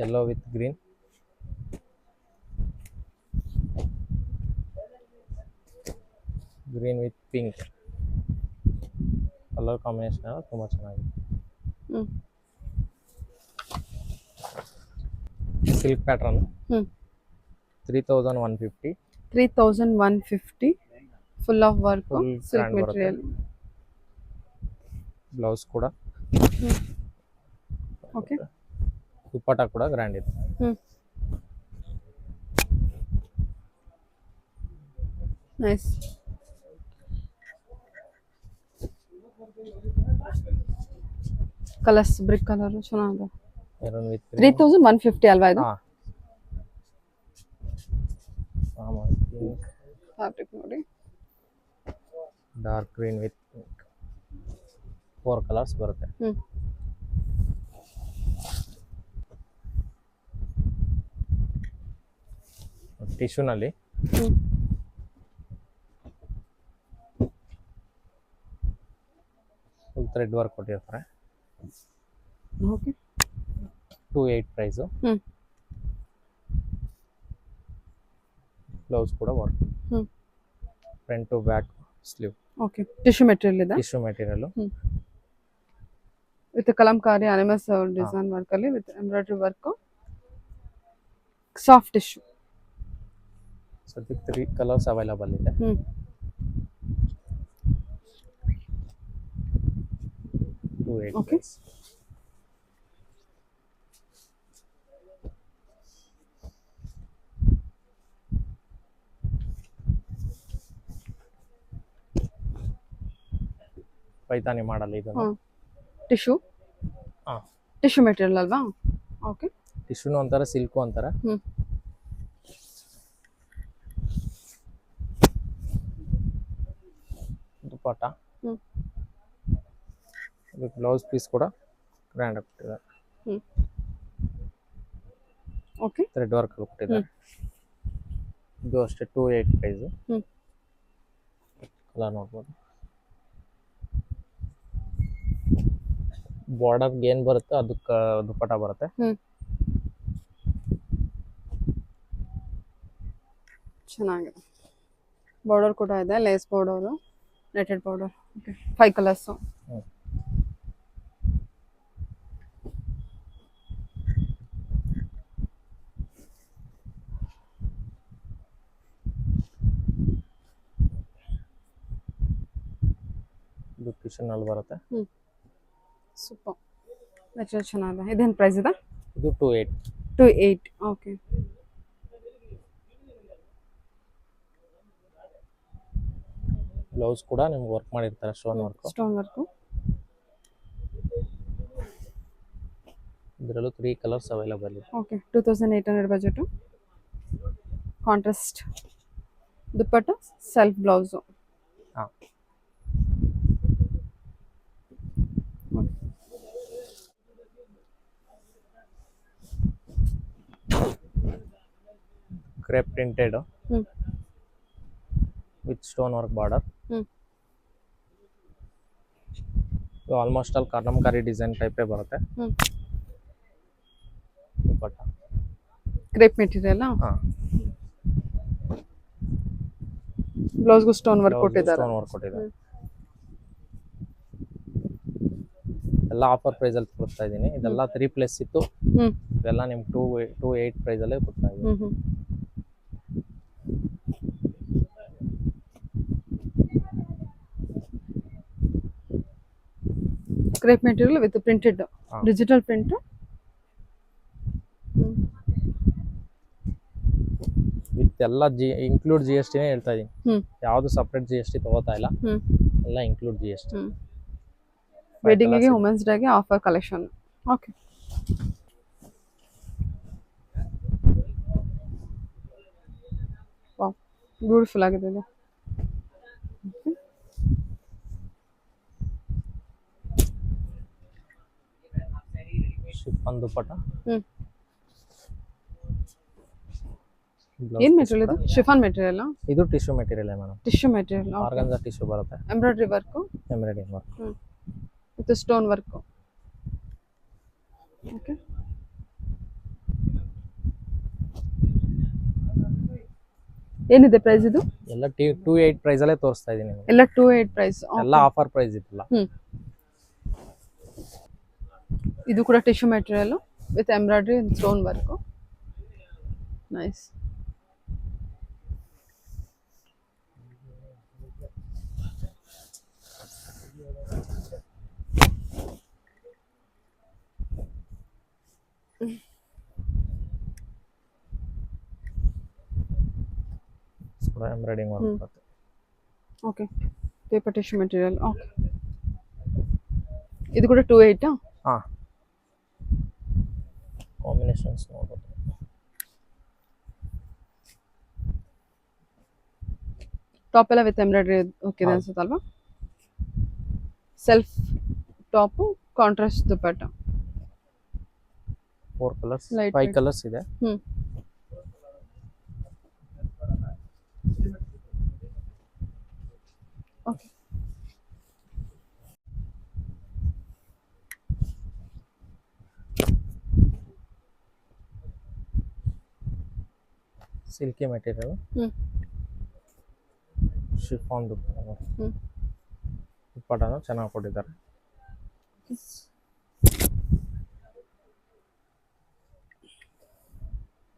yellow with green, green with pink. Colour combination ತುಂಬಾ ಚೆನ್ನಾಗಿದೆ. Silk pattern 3150. 3150. Full of work, silk grand material. Blouse ಕೂಡ ಓಕೆ. ದುಪ್ಪಟ್ಟ ಕೂಡ ಗ್ರ್ಯಾಂಡ್ ಇದೆ. ನೈಸ್. ಕಲರ್ಸ್ ಬ್ರಿಕ್ ಕಲರ್ ಚೆನ್ನಾಗಿದೆ. Maroon with 3150 ಅಲ್ವಾ ಇದು? ಫ್ಯಾಬ್ರಿಕ್ ನೋಡಿ. Dark green with pink. 4 colours ಬರುತ್ತೆ. ಟಿಶ್ಯೂನಲ್ಲಿ ಫುಲ್ ಥ್ರೆಡ್ ವರ್ಕ್ ಕೊಟ್ಟಿರ್ತಾರೆ. ಓಕೆ. 28 ಪ್ರೈಸು. ಬ್ಲೌಸ್ ಕೂಡ work, front to back sleeve. Okay. Tissue material ಇದೆ. Tissue material with Kalamkari animals design work ಅಲ್ಲಿ with embroidery work. Soft tissue. ಸದ್ಯಕ್ಕೆ 3 colours available ಇದೆ. Okay. Paithani ಮಾಡಲ್ಲ ಇದು. Tissue. Tissue material ಅಲ್ವಾ? Okay. ಟಿಶ್ಯೂನು ಅಂತಾರೆ, ಸಿಲ್ಕು ಅಂತಾರೆ. ದುಪ್ಪಟ್ಟ, ಹ್ಮ್ ಇದು ಬ್ಲೌಸ್ ಪೀಸ್ ಕೂಡ ಗ್ರ್ಯಾಂಡ್ ಆಗಿ ಕೊಟ್ಟಿದ್ದಾರೆ, ಹ್ಮ್ ಓಕೆ ಥ್ರೆಡ್ ವರ್ಕ್ ಕೊಟ್ಟಿದ್ದಾರೆ. ಇದು ಅಷ್ಟೇ 280 ಪ್ರೈಸು. ಹ್ಮ್ ಕಲರ್ ನೋಡ್ಬೋದು. ಬಾರ್ಡರ್ಗೆ ಏನು ಬರುತ್ತೆ ಅದಕ್ಕೆ ದುಪ್ಪಟ್ಟ ಬರುತ್ತೆ. ಹ್ಮ್ ಚೆನ್ನಾಗಿದೆ. ಬಾರ್ಡರ್ ಕೂಡ ಇದೆ, lace border, netted border. Okay 5 colours. ಇದು ಟಿಷನ್ ಅಲ್ಲಿ ಬರುತ್ತೆ. ಹ್ಮ್ ಸೂಪರ್, ಮೆಟೀರಿಯಲ್ ಚೆನ್ನಾಗಿದೆ. ಇದೇನು ಪ್ರೈಸ್ ಇದೆ? ಇದು 280. 280. ಓಕೆ ಬ್ಲೌಸ್ ಕೂಡ ನಿಮ್ಗೆ ವರ್ಕ್ ಮಾಡಿರ್ತಾರೆ, ಸ್ಟೋನ್ ವರ್ಕ್. Stone work. ಇದರಲ್ಲೂ 3 ಕಲರ್ಸ್ ಅವೈಲೇಬಲ್ ಇದೆ. Okay 2800 budget. Contrast dupatta, self blouse. ಹಾಂ, crepe printed hmm with stone work border. ಹ್ಮ್ ಇದು ಆಲ್ಮೋಸ್ಟ್ ಆಲ್ ಕರ್ನಂಕಾರಿ ಡಿಸೈನ್ ಟೈಪೇ ಬರುತ್ತೆ. ಹ್ಮ್ ದುಪ್ಪಟ್ಟ. Crepe material. ಹಾಂ, ಬ್ಲೌಸ್ಗೂ ಸ್ಟೋನ್ ವರ್ಕ್ ಕೊಟ್ಟಿದ್ದಾರೆ. ಸ್ಟೋನ್ ವರ್ಕ್ ಕೊಟ್ಟಿದ್ದಾರೆ. ಎಲ್ಲ ಆಫರ್ ಪ್ರೈಸಲ್ಲಿ ಕೊಡ್ತಾ ಇದ್ದೀನಿ. ಇದೆಲ್ಲ 3+ ಇತ್ತು. ಹ್ಮ್ ಇದೆಲ್ಲ ನಿಮ್ಗೆ 280 ಪ್ರೈಸಲ್ಲೇ ಕೊಡ್ತಾ ಇದ್ದೀನಿ. ಹ್ಮ್ ಹ್ಮ್ ಕ್ರೇಪ್ ಮೆಟೀರಿಯಲ್ ವಿತ್ ಪ್ರಿಂಟೆಡ್, ಹಾ. Digital print. ವಿತ್ ಎಲ್ಲ ಇನ್ಕ್ಲೂಡ್ GST ಹೇಳ್ತಾ ಇದ್ದೀನಿ. ಹ್ಮ್ ಯಾವುದು ಸಪ್ರೇಟ್ GST ತಗೋತಾ ಇಲ್ಲ, ಹ್ಮ್ ಎಲ್ಲ ಇನ್ಕ್ಲೂಡ್ GST. ಹ್ಮ್ ವೆಡ್ಡಿಂಗಿಗೆ, ವುಮೆನ್ಸ್ ಡೇಗೆ offer collection. Okay wow, beautiful ಆಗಿದೆ ಇದು. ಶಿಫಾನ್ ದುಪ್ಪಟ್ಟ. ಹ್ಮ್ Blouse ಏನ್ piece ಮೆಟೀರಿಯಲ್ ಇದು? ಕೂಡ. ಶಿಫಾನ್ ಮೆಟೀರಿಯಲ್, ಇದು tissue material madam. Tissue material. Organza tissue ಬರುತ್ತೆ, embroidery work embroidering work. With stone work. Okay ಏನಿದೆ ಪ್ರೈಸ್ ಇದು? ಎಲ್ಲ 280 ಪ್ರೈಸಲ್ಲೇ ತೋರಿಸ್ತಾ ಇದ್ದೀನಿ ನಿಮಗೆ. ಎಲ್ಲ 28 ಪ್ರೈಸ್. ಎಲ್ಲ ಆಫರ್ ಪ್ರೈಸ್ ಇತ್ತಲ್ಲ. ಹ್ಮ್ ಇದು ಕೂಡ tissue material with embroidery and stone work. Nice. ಕೂಡ ಎಂಬ್ರಾಯ್ಡಿಂಗ್ ವರ್ಕ್ ಬರುತ್ತೆ. Okay paper tissue material. Okay ಇದು ಕೂಡ 28. ಹಾಂ, ಕಾಂಬಿನೇಷನ್ಸ್ ನೋಡ್ಬೋದು. ಟಾಪ್ ಎಲ್ಲ ವಿತ್ ಎಂಬ್ರಾಯ್ಡ್ರಿ ಓಕೆ ಹೌದು. ಅನ್ಸುತ್ತಲ್ವಾ? ಸೆಲ್ಫ್ ಟಾಪು, ಕಾಂಟ್ರಾಸ್ಟ್ ದುಪ್ಪಟ್ಟ. 4 ಕಲರ್ಸ್, Light 5 weight. ಕಲರ್ಸ್ ಇದೆ. ಹ್ಮ್ ಓಕೆ ಸಿಲ್ಕಿ ಮೆಟೀರಿಯಲ್, ಹ್ಮ್ ಶಿಫಾನ್ ದುಪ್ಪಟ್ಟ. ಹ್ಮ್ ದುಪ್ಪಟ್ಟನೂ ಚೆನ್ನಾಗಿ ಕೊಟ್ಟಿದ್ದಾರೆ.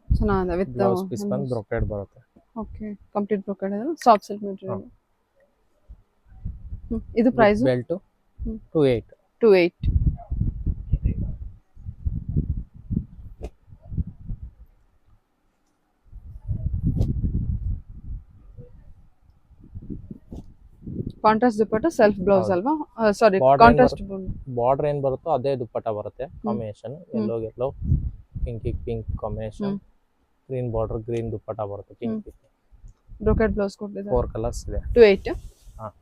ಚೆನ್ನಾಗಿದೆ ವಿತ್ ಬ್ಲೌಸ್ ಪೀಸ್ ಬಂದು ಬ್ರೊಕೆಡ್ ಬರುತ್ತೆ. ಓಕೆ ಕಂಪ್ಲೀಟ್ ಬ್ರೋಕೆಡ್ ಇದೆ, ಸಾಫ್ಟ್ ಸಿಲ್ಕ್ ಮೆಟೀರಿಯಲ್. ಇದು ಪ್ರೈಸ್ ಬೆಲ್ಟು ಹ್ಮ್. 280. 28. ಕಾಂಟ್ರಾಸ್ಟ್ ದುಪ್ಪಟ್ಟ, ಸೆಲ್ಫ್ ಬ್ಲೌಸ್ ಹೌದು. ಅಲ್ವಾ? ಸಾರಿ, Border ಕಾಂಟ್ರಾಸ್ಟ್. ಬಾರ್ಡರ್ ಏನು ಬರುತ್ತೋ ಅದೇ ದುಪ್ಪಟ್ಟ ಬರುತ್ತೆ. Combination yellow pink combination, green border, green dupatta ಬರುತ್ತೆ. ಪಿಂಕ್ ಬ್ರೋಕೆಡ್ ಬ್ಲೌಸ್ ಕೊಟ್ಟಿದ್ದಾರೆ. 4 ಕಲರ್ಸ್ ಇದೆ. 28. ಹಾಂ,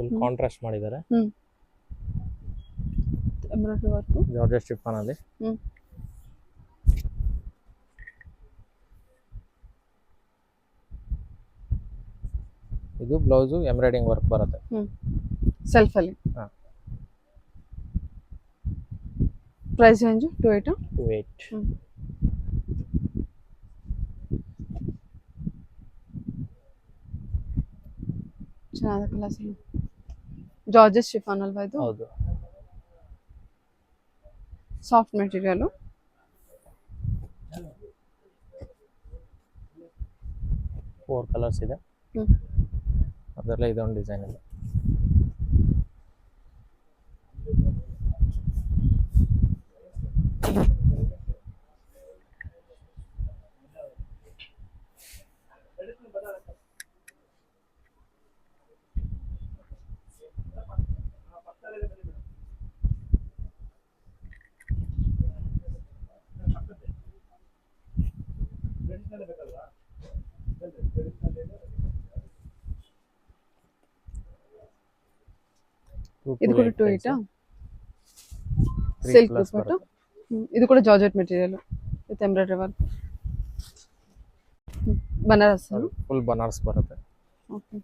ಫುಲ್ ಕಾಂಟ್ರಾಸ್ಟ್ ಮಾಡಿದ್ದಾರೆ. Embroidery work. ಜಾರ್ಜೆಟ್ ಶಿಫಾನ್ ಅಲ್ಲಿ. ಇದು ಬ್ಲೌಸು ಎಂಬ್ರಾಯ್ಡಿಂಗ್ ವರ್ಕ್ ಬರುತ್ತೆ. ಸೆಲ್ಫ್ ಅಲ್ಲಿ. Price range 28. ಚೆನ್ನಾದ ಕಲರ್ಸ್. ಜಾರ್ಜೆಸ್ ಶಿಫಾನ್ ಅಲ್ವಾ ಇದು? ಹೌದು. Soft material. 4 ಕಲರ್ಸ್ ಇದೆ. ಅದರಲ್ಲೇ ಇದೊಂದು ಡಿಸೈನ್ ಇದೆ. ಇದು ಕೂಡ 28 ಸಿಲ್ಕ್ ದುಪಟ್ಟ. ಇದು ಕೂಡ georgette material with embroidery work. Banaras full Banaras ಬರುತ್ತೆ. ಓಕೆ.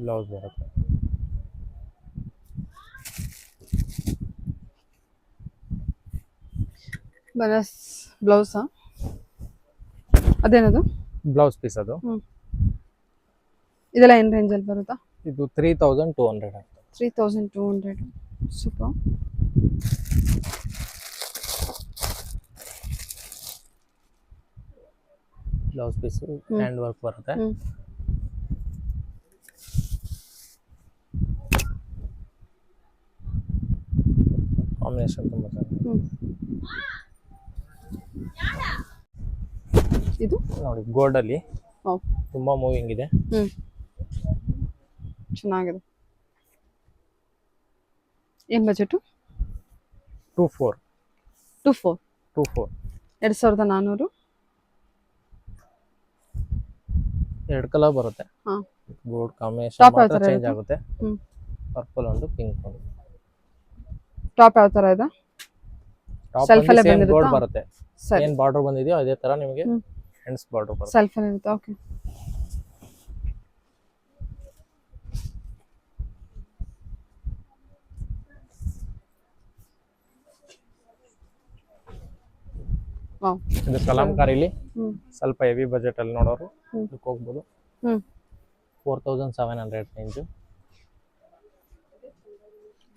ಬ್ಲೌಸ್ ಬರುತ್ತೆ. ಬನಾರಸ್ ಬ್ಲೌಸ್. ಅದೇನದು? ಬ್ಲೌಸ್ ಪೀಸ್ ಅದು. ಇದೆಲ್ಲ ಏನ್ ರೇಂಜ್ ಅಲ್ಲಿ ಬರುತ್ತಾ? ಇದು 3200 ಆಗ್ತದೆ. 3200. Super. Blouse piece hand work ಬರುತ್ತೆ. ಕಾಂಬಿನೇಷನ್ ತುಂಬಾ ಚೆನ್ನಾಗಿದೆ. ಇದು ನೋಡಿ ಗೋಲ್ಡ್ ಅಲ್ಲಿ ತುಂಬಾ ಮೂವಿಂಗ್ ಇದೆ. ಚೆನ್ನಾಗಿದೆ. ಏನ್ ಬಜೆಟ್? 24. 2400. ಎರಡು ಕಲರ್ ಬರುತ್ತೆ. ಗೋಲ್ಡ್ ಕಾಂಬಿನೇಷನ್ ಟಾಪ್ ಯಾವ ಮಾತ್ರ ತರ ಚೇಂಜ್ ಇರುತ್ತೆ? ಆಗುತ್ತೆ. ಪರ್ಪಲ್ ಒಂದು ಪಿಂಕ್ ಒಂದು. ಟಾಪ್ ಯಾವ ತರ ಇದೆ? ಟಾಪ್ ಸೆಲ್ಫ್ ಅಲ್ಲೇ ಸೇಮ್ ಬಂದಿರುತ್ತಾ? ಗೋಲ್ಡ್ ಬರುತ್ತೆ. ಸರಿ. ಏನ್ ಬಾರ್ಡರ್ ಬಂದಿದೆಯೋ ಅದೇ ತರ ನಿಮಗೆ ಹ್ಯಾಂಡ್ಸ್ ಬಾರ್ಡರ್ ಬರುತ್ತೆ. ಸೆಲ್ಫ್ ಅಲ್ಲಿ ಇರುತ್ತೆ. ಓಕೆ. ವಾವ್. ಇದು ಕಲಂಕಾರಿಲಿ ಸ್ವಲ್ಪ ಹೆವಿ ಬಜೆಟ್ ಅಲ್ಲಿ ನೋಡೋರು ಇದಕ್ಕೆ ಹೋಗ್ಬೋದು. 4700 ರೇಂಜ್.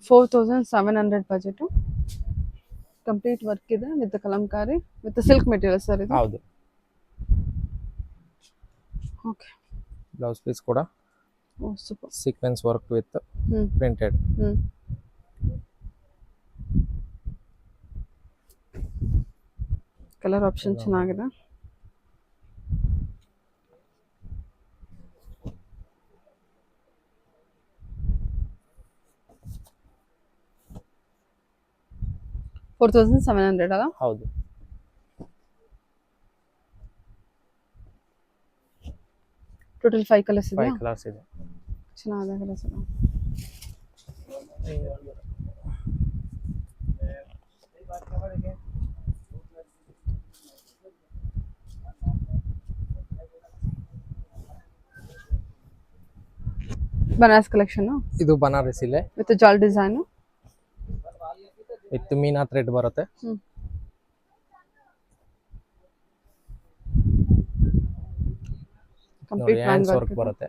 4700 ಬಜೆಟ್. ಕಂಪ್ಲೀಟ್ ವರ್ಕ್ ಇದೆ with Kalamkari with silk material sir ಇದು. ಹೌದು. ಓಕೆ. ಬ್ಲೌಸ್ ಪೀಸ್ ಕೂಡ super. Sequence work with printed. Colour option ಚೆನ್ನಾಗಿದೆ. $4700 ಅಲ್ಲ? ಹೌದು. ಟೋಟಲ್ 5 ಕಲರ್ಸ್ ಇದೆ. 5 ಕಲರ್ಸ್ ಇದೆ. ಚೆನ್ನಾಗಿದೆ ಕಲರ್ಸ್. ಬನಾರಸ್ ಕಲೆಕ್ಷನ್. ಇದು ಬನಾರಸ್ ಇಲ್ಲೇ with jaal design with meena thread ಬರುತ್ತೆ. ಕಂಪ್ಲೀಟ್ ಹ್ಯಾಂಡ್ಸ್ ವರ್ಕ್ ಬರುತ್ತೆ.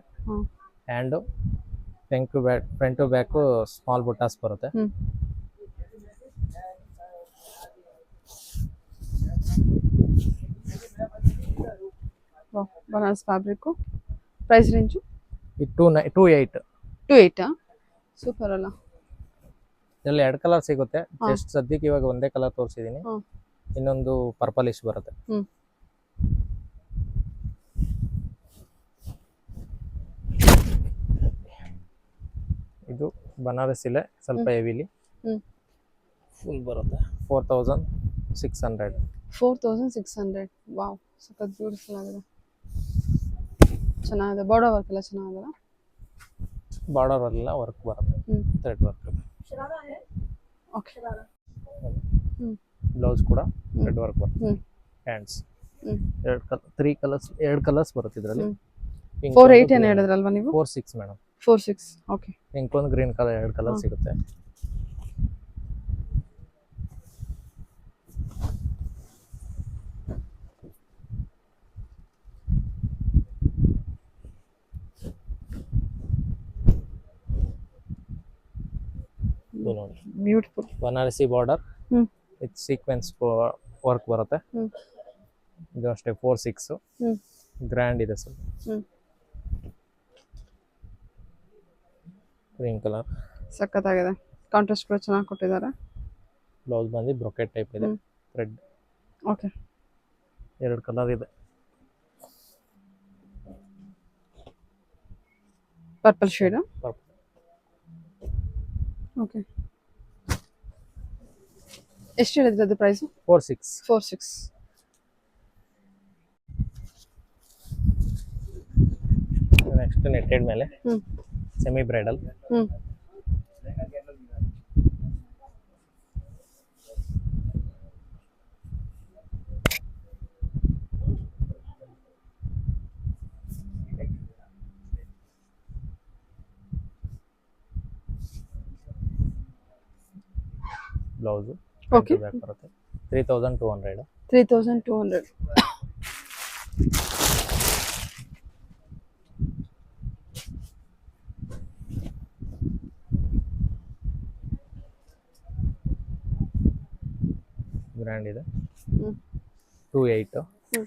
Hand front to back small buttas ಬರುತ್ತೆ. Banaras fabric. Price range 28. Super ಅಲ್ಲ? ಇದರಲ್ಲಿ 2 ಕಲರ್ ಸಿಗುತ್ತೆ. ಜಸ್ಟ್ ಸದ್ಯಕ್ಕೆ ಇವಾಗ ಒಂದೇ ಕಲರ್ ತೋರಿಸಿದೀನಿ. ಇನ್ನೊಂದು ಪರ್ಪಲಿಶ್ ಬರುತ್ತೆ. ಇದು ಬನಾರಸಿಲೆ ಸ್ವಲ್ಪ ಹೆವಿಲಿ ಹ್ಮ್ ಫುಲ್ ಬರುತ್ತೆ 4600. 4600. ವಾವ್, ಸಖತ್ ಬ್ಯೂಟಿಫುಲ್ ಆಗಿದೆ, ಚೆನ್ನಾಗಿದೆ. ಬಾರ್ಡರ್ ವರ್ಕ್ ಎಲ್ಲ ಚೆನ್ನಾಗಿದೆ. ಬಾರ್ಡರ್ ಎಲ್ಲ ವರ್ಕ್ ಬರುತ್ತೆ, ಥ್ರೆಡ್ ವರ್ಕ್. ಓಕೆ. ಹ್ಮ್ ಬ್ಲೌಸ್ ಕೂಡ ಥ್ರೆಡ್ ವರ್ಕ್ ಬರುತ್ತೆ. ಹ್ಮ್ ಹ್ಯಾಂಡ್ಸ್ ಹ್ಮ್ 2 ಕಲರ್ಸ್ ಬರುತ್ತೆ ಇದರಲ್ಲಿ. 48 ಏನು ಹೇಳಿದ್ರಲ್ವಾ ನೀವು? 46 ಮೇಡಮ್. 46. ಓಕೆ. ಪಿಂಕ್ ಒಂದು ಗ್ರೀನ್ ಕಲರ್ 2 ಕಲರ್ ಸಿಗುತ್ತೆ. ಇದು ನೋಡಿ beautiful. Banarasi border hmm with sequence work ಬರುತ್ತೆ. ಹ್ಮ್ ಇದು ಅಷ್ಟೇ 46. ಹ್ಮ್ ಗ್ರ್ಯಾಂಡ್ ಇದೆ ಸ್ವಲ್ಪ. ಹ್ಮ್ ಗ್ರೀನ್ ಕಲರ್ ಸಖತ್ತಾಗಿದೆ. ಕಾಂಟ್ರಾಸ್ಟ್ ಕೂಡ ಚೆನ್ನಾಗಿ ಕೊಟ್ಟಿದ್ದಾರೆ. ಬ್ಲೌಸ್ ಬಂದು ಬ್ರೊಕೆಟ್ ಟೈಪ್ ಇದೆ, ಹ್ಮ್. ಥ್ರೆಡ್. ಓಕೆ. 2 ಕಲರ್ ಇದೆ. Purple shade. Purple. ಓಕೆ. ಎಷ್ಟು ಹೇಳಿದ್ರಿ ಅದು ಪ್ರೈಸ್? 46. 46. ನೆಕ್ಸ್ಟ್ ನೆಟ್ಟೆಡ್ ಮೇಲೆ ಹ್ಮ್ ಸೆಮಿ ಬ್ರೈಡಲ್. ಹ್ಮ್ ಬ್ಲೌಸ್ Okay. ಬ್ಯಾಕ್ ಬರುತ್ತೆ. 3200. 3200. ಗ್ರ್ಯಾಂಡ್ ಇದೆ. ಹ್ಮ್ 28. ಹ್ಮ್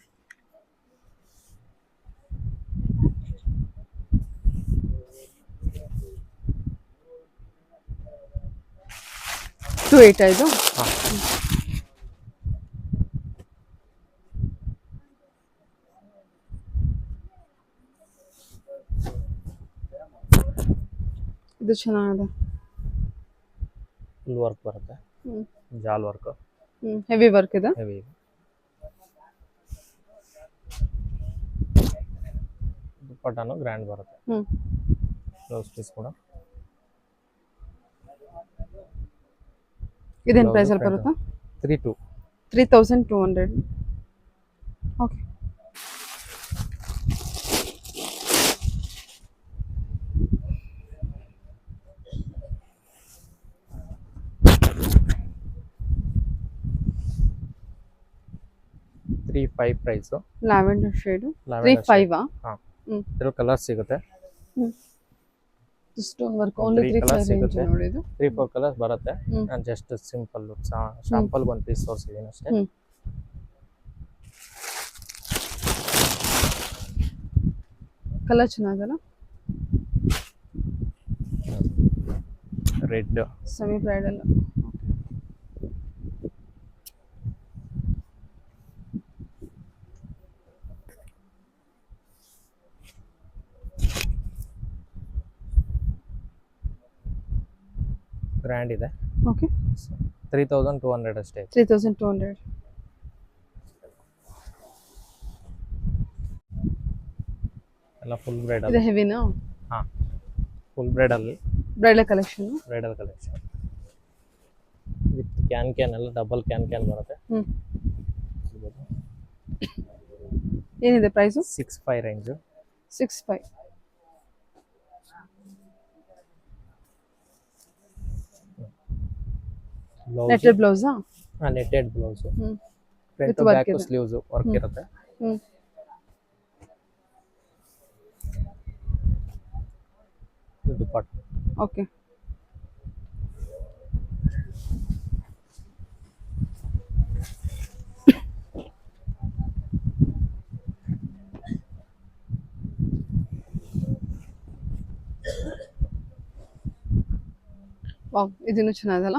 28 ಇದು. ಹಾಂ ಇದು ಚೆನ್ನಾಗಿದೆ. ಫುಲ್ ವರ್ಕ್ ಬರುತ್ತೆ, ಹ್ಮ್ ಜಾಲ್ ವರ್ಕ್ ಹೆವಿ ವರ್ಕ್ ಇದೆ. ಹೆವಿ. ದುಪ್ಪಟ್ಟನು ಗ್ರ್ಯಾಂಡ್ ಬರುತ್ತೆ. ಹ್ಮ್ ಬ್ಲೌಸ್ ಪೀಸ್ ಕೂಡ ಇದೇನು ಪ್ರೈಸ್ ಅಲ್ಲಿ ಬರುತ್ತಾ? 32. 3200. Okay. Three 5 price. Lavender shade. Lavender 35. ಹಾಂ ಹ್ಮ್ 2 ಕಲರ್ಸ್ ಸಿಗುತ್ತೆ. ಹ್ಮ್ stone work only 3 35 colours range ಸಿಗುತ್ತೆ. ನೋಡಿ ಇದು. 3-4 ಕಲರ್ಸ್ ಬರುತ್ತೆ. ಹ್ಮ್ ನಾನು ಜಸ್ಟ್ ಸಿಂಪಲ್ ಶಾಂಪಲ್ ಒಂದು ಪೀಸ್ ತೋರಿಸಿದ್ದೀನಿ ಅಷ್ಟೇ. ಹ್ಮ್ ಕಲರ್ ಚೆನ್ನಾಗಲ್ಲ. Red semi bridal. ಗ್ರ್ಯಾಂಡ್ ಇದೆ. ಓಕೆ. 3200 ಅಷ್ಟೇ. 3200. ಎಲ್ಲ ಫುಲ್ ಬ್ರೈಡಲ್. ಇದು ಹೆವಿನಾ? ಹಾಂ full bridal. Bridal collection. Bridal collection with can ಎಲ್ಲ ಡಬಲ್ ಕ್ಯಾನ್ ಬರುತ್ತೆ. ಹ್ಮ್ ಏನಿದೆ ಪ್ರೈಸು? 65 ರೇಂಜು. 65. ನೆಟೆಡ್ ಬ್ಲೌಸಾ? ಹಾಂ netted blouse. Hmm front With work back ಇದೆ. ಸ್ಲೀವ್ಸ್ ವರ್ಕ್ ಇರುತ್ತೆ. ಹ್ಮ್ ದುಪ್ಪಟ್ಟ ಓಕೆ. ವಾವ್, ಇದನ್ನು ಚೆನ್ನಾಗಲ್ಲ,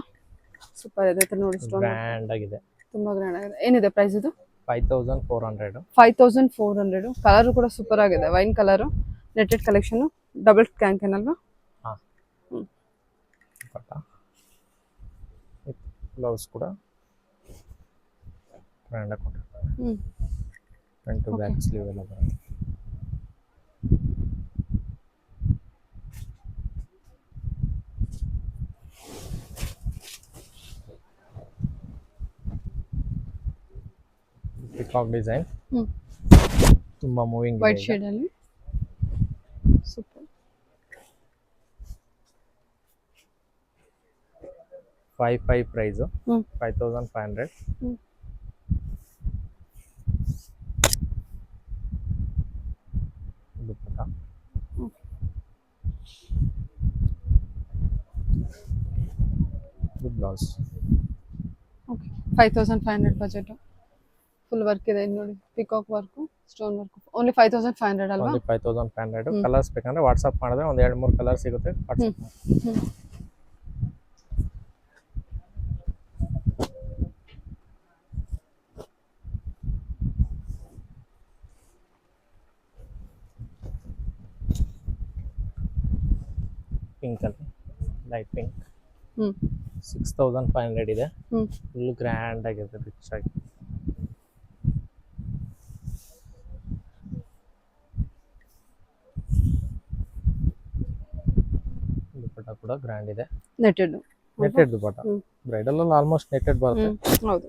ಸೂಪರ್ ಇದೆ. ನೋಡಿ ಸ್ಟೋನ್ ಗ್ರ್ಯಾಂಡ್ ಆಗಿದೆ, ತುಂಬಾ ಗ್ರ್ಯಾಂಡ್ ಆಗಿದೆ. ಏನಿದೆ ಪ್ರೈಸ್ ಇದು? 5400. 5400. ಕಲರ್ ಕೂಡ ಸೂಪರ್ ಆಗಿದೆ, wine colour, netted collection, double ಕ್ಯಾನ್ ಅಲ್ವಾ? ಹಾಂ ಹ್ಮ್ ದುಪ್ಪಟ್ಟ ಬ್ಲೌಸ್ ಕೂಡ ಗ್ರ್ಯಾಂಡಾಗಿ ಕೊಟ್ಟಿರ್ತಾರೆ. ಹ್ಞೂ ಫ್ರಂಟ್ ಟು ಬ್ಯಾಕ್ ಸ್ಲೀವ್ ಎಲ್ಲ ಬರುತ್ತೆ. ಪಿಕಾಕ್ ಡಿಸೈನ್ ಹ್ಞೂ ತುಂಬಾ ಮೂವಿಂಗ್ ವೈಟ್ ಶೇಡಲ್ಲಿ ಸೂಪರ್. 5 ಪ್ರೈಸು ಹ್ಞೂ 5500. ಹ್ಞೂ ದುಪ್ಪಟ್ಟ ಇದು blouse. Okay 5500 budget. Full work ಇದೆ ಇದು ನೋಡಿ, peacock work stone work. Only 5500 ಅಲ್ವಾ? ಓನ್ಲಿ 5500. ಕಲರ್ಸ್ ಬೇಕಂದ್ರೆ ವಾಟ್ಸಪ್ ಮಾಡಿದ್ರೆ ಒಂದು 2-3 ಕಲರ್ ಸಿಗುತ್ತೆ. ವಾಟ್ಸಪ್ ಮಾಡಿ. ಹ್ಞೂ ಪಿಂಕ್ ಅಲ್ಲಿ ಲೈಟ್ ಪಿಂಕ್ ಹ್ಞೂ 6500 ಇದೆ. ಹ್ಞೂ ಫುಲ್ ಗ್ರ್ಯಾಂಡ್ ಆಗಿದೆ, ರಿಚ್ ಆಗಿ. ದುಪ್ಪಟ್ಟ ಕೂಡ ಗ್ರ್ಯಾಂಡ್ ಇದೆ. Netted netted dupatta. ಬ್ರೈಡಲ್ ಅಲ್ಲಿ ಆಲ್ಮೋಸ್ಟ್ ನೆಟ್ಟೆಡ್ ಬರುತ್ತೆ. ಹೌದು.